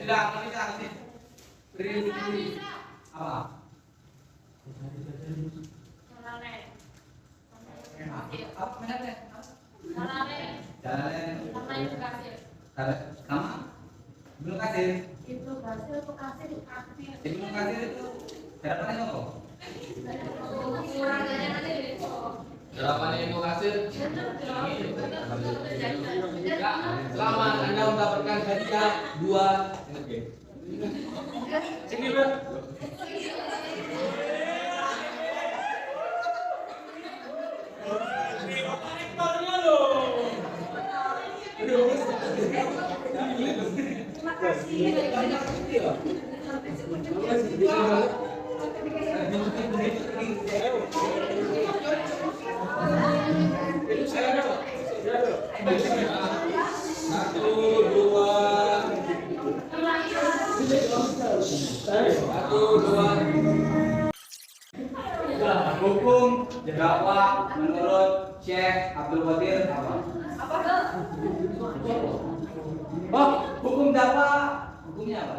Tidak, kasih. Beri apa? Apa menarnya? Jalan. Sama? Belum kasih. Belum kasih itu. Harapannya apa? Harapannya itu kasir. Selamat Anda mendapatkan hadiah 2. Sini, Bro. Hukum dakwah menurut Syekh Abdul Qadir apa? Oh, hukum dakwah hukumnya apa?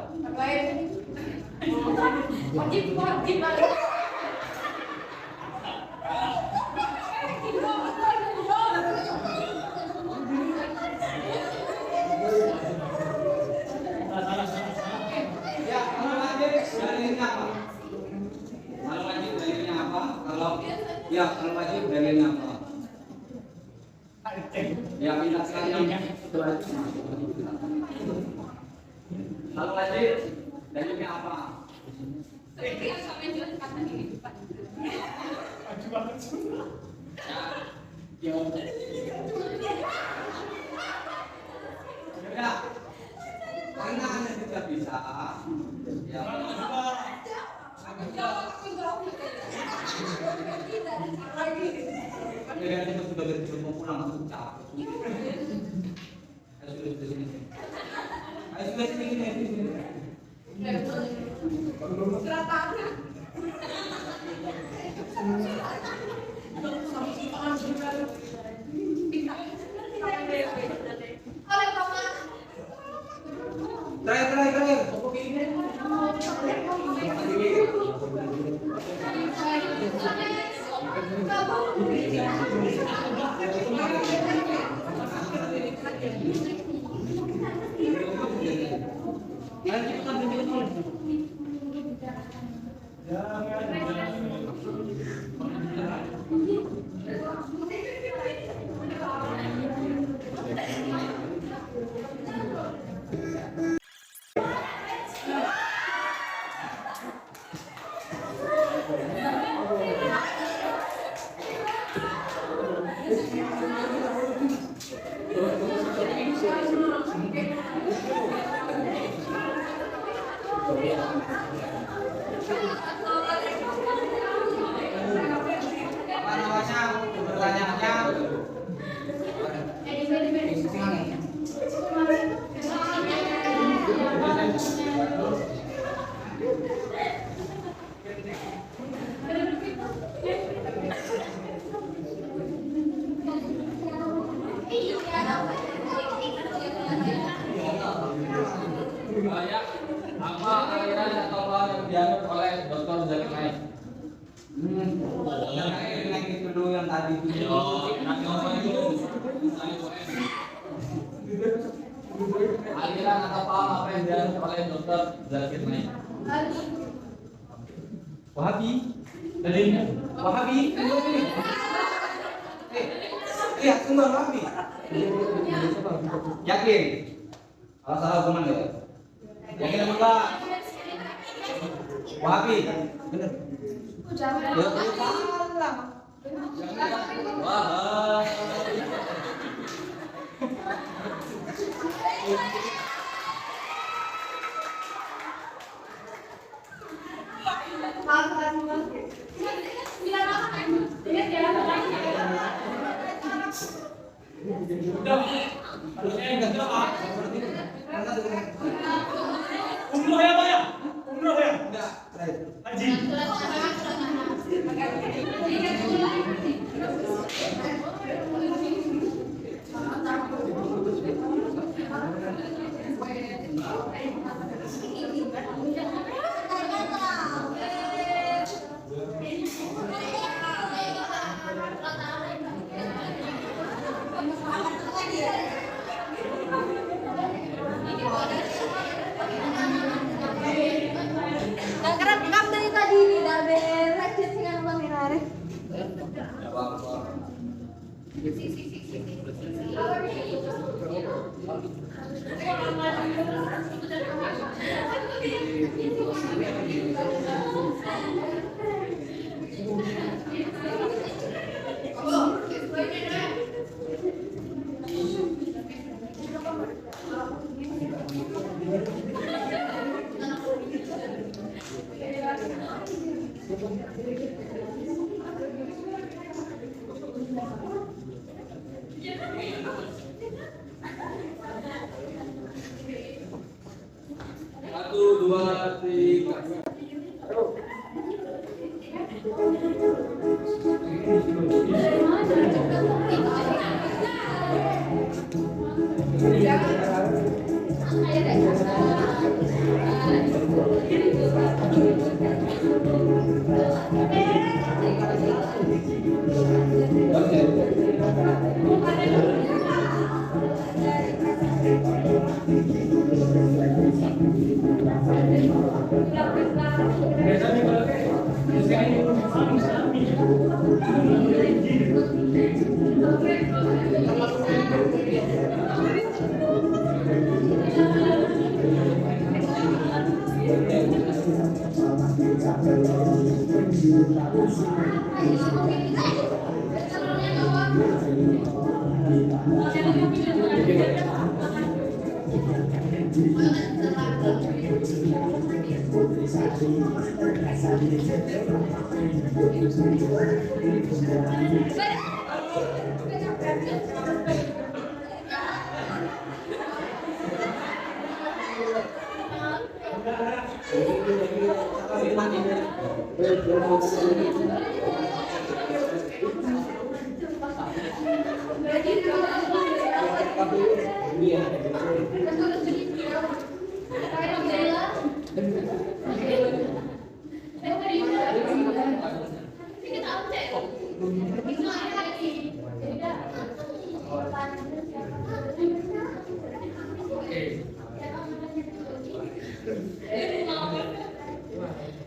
Ya, kalau wajib dalilnya apa? Kalau wajib dalilnya apa? Kalau wajib dalilnya apa? Ya, minta sekalian. Kalau wajib dalilnya apa? Ya, karena Anda tidak bisa. Ya. Ya, kita sudah mau pulang, aku capek. Ayo sudah sini. Ayo sudah sini. Terakhir. Apa namanya? Pertanyaannya? Ya, apa aliran atau hal yang dianut oleh Dr. Zakir Naik? Yang itu dulu yang tadi itu. Aliran atau paham apa yang dianut oleh Dr. Zakir Naik? Wahabi. Dalilnya? Wahabi. Iya, sumber Wahabi. Yakin? Kalau salah hukuman ya. Yakin apa enggak? Wahabi. Bener. Ya, salah. Wah. Umroh ya, Pak ya? Gak kerekam dari tadi nih, dah beres sih kan kamera. Satu, dua, tiga.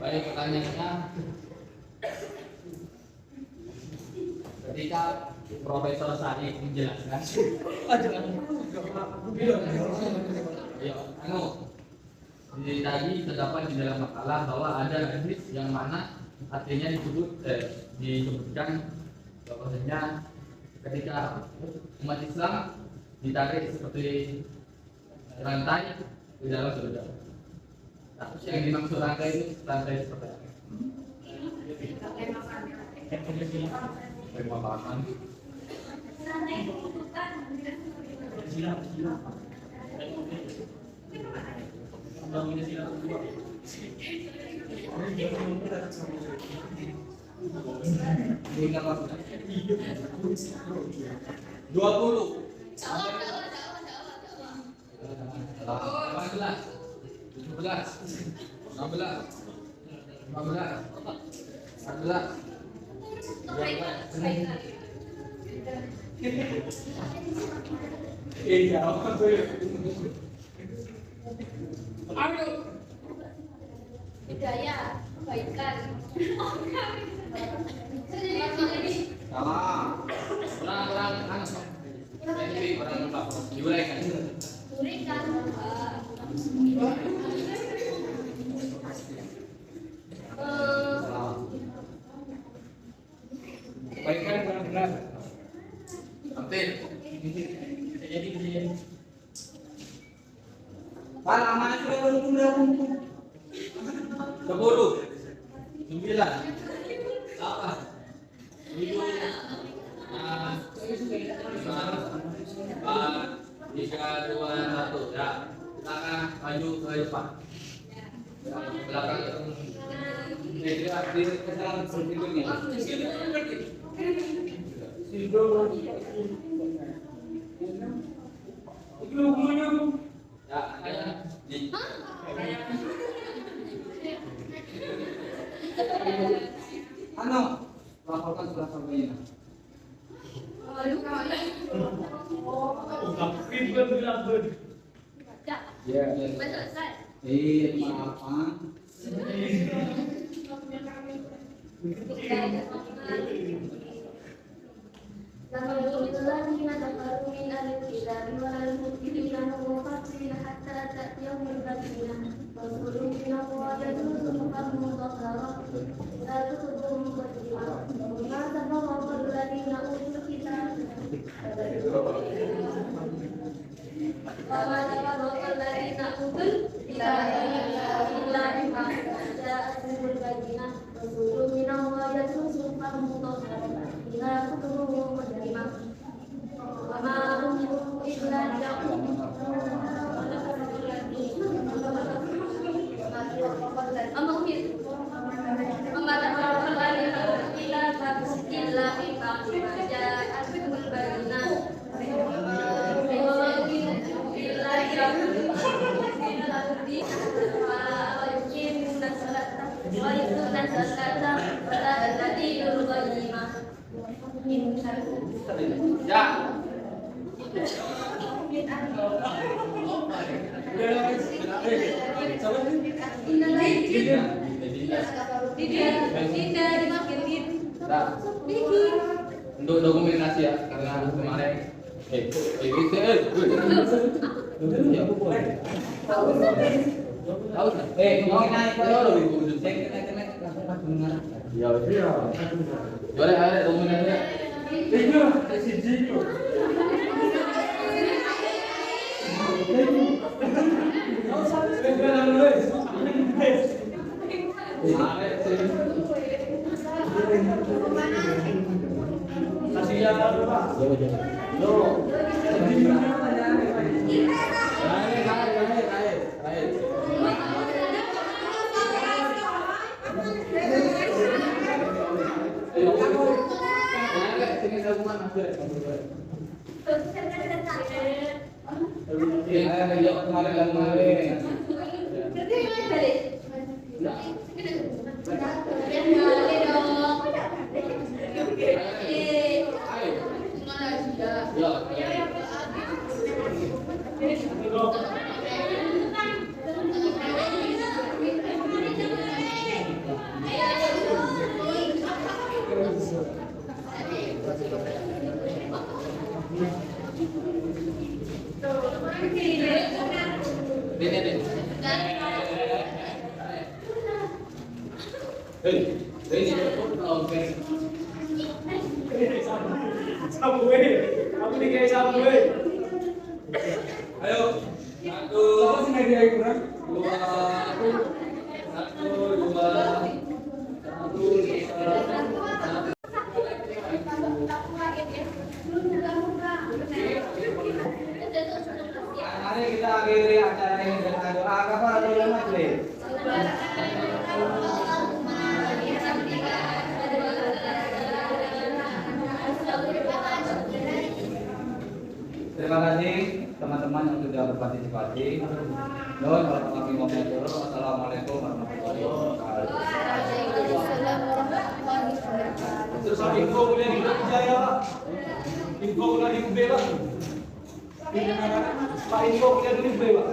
Baik, pertanyaannya, ketika Profesor Sari menjelaskan, di tadi terdapat di dalam makalah bahwa ada hadis yang mana artinya disebutkan bahwasanya ketika umat Islam ditarik seperti rantai ke dalam surga. Terus yang dimaksud rantai itu rantai seperti apa? Pemahaman. Dua puluh. 14. Hidayah, kebaikan. Salah. Kurang ini kurang diuraikan. Berikan. Kebaikan benar-benar. Hampir. Halaman sudah kumpul. 10, 9, 8, 7, 6, 5, 4, 3, 2, 1. Ya, silakan maju ke depan. Belakang. Jadi kesalahan berikutnya. Ya, ada di Laporkan surat sampai Ribet bilang ber. Ya. Selesai. Maaf. الذين كفروا من أهل الكتاب والمشركين منفصلين حتى تأتيهم البينة رسول من الله يتلو صحفا مطهرة لا تخرجهم مقدمة وما تفرق الذين أوتوا الكتاب وما تفرق الذين أوتوا الكتاب إلا بما جاءتهم البينة رسول من الله يتلو صحفا مطهرة لا تخرجهم مقدمة وما أمروا إلا ليعبدوا ya. Untuk dokumentasi ya, karena kemarin ayo, Mari kita akhiri acara ini dengan doa kafaratul majlis. Terima kasih teman-teman yang sudah berpartisipasi. Nuhun warahmatullahi wabarakatuh. Assalamualaikum warahmatullahi wabarakatuh. Terus info boleh dipercaya, Pak. Info boleh diubah, Pak. Pak info boleh diubah, Pak.